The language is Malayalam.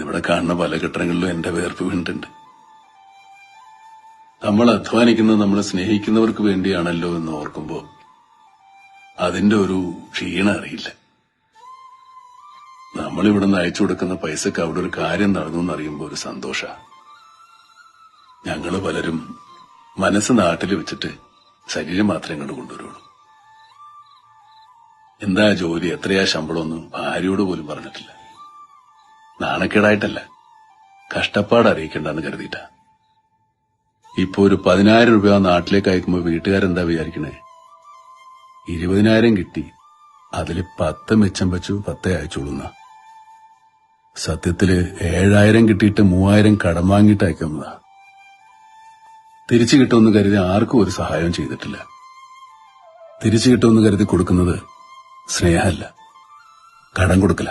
ഇന്നിവിടെ കാണുന്ന പല ഘട്ടങ്ങളിലും എന്റെ വേർപ്പ് വീണിട്ടുണ്ട്. നമ്മൾ അധ്വാനിക്കുന്നത് നമ്മളെ സ്നേഹിക്കുന്നവർക്ക് വേണ്ടിയാണല്ലോ എന്ന് ഓർക്കുമ്പോ അതിന്റെ ഒരു ക്ഷീണം അറിയില്ല. നമ്മളിവിടെ നിന്ന് അയച്ചു കൊടുക്കുന്ന പൈസക്ക് അവിടെ ഒരു കാര്യം നടന്നു എന്നറിയുമ്പോ ഒരു സന്തോഷ. ഞങ്ങള് പലരും മനസ്സ് നാട്ടിൽ വെച്ചിട്ട് ശരീരം മാത്രമേ ഇങ്ങോട്ട് കൊണ്ടുവരുള്ളൂ. എന്താ ജോലി, എത്രയാ ശമ്പളമൊന്നും ഭാര്യയോട് പോലും പറഞ്ഞിട്ടില്ല. നാണക്കേടായിട്ടല്ല, കഷ്ടപ്പാട് അറിയിക്കണ്ടെന്ന് കരുതിയിട്ട. ഇപ്പൊ ഒരു 10,000 രൂപ നാട്ടിലേക്ക് അയക്കുമ്പോ വീട്ടുകാരെന്താ വിചാരിക്കണേ? 20,000 കിട്ടി, അതില് 10 മിച്ചം വെച്ചു 10 അയച്ചോളുന്ന. സത്യത്തില് 7,000 കിട്ടിയിട്ട് 3,000 കടം വാങ്ങിയിട്ട് അയക്കുന്നതാ. തിരിച്ചു കിട്ടുമെന്ന് കരുതി ആർക്കും ഒരു സഹായം ചെയ്തിട്ടില്ല. തിരിച്ചു കിട്ടുമെന്ന് കരുതി കൊടുക്കുന്നത് സ്നേഹമല്ല, കടം കൊടുക്കല.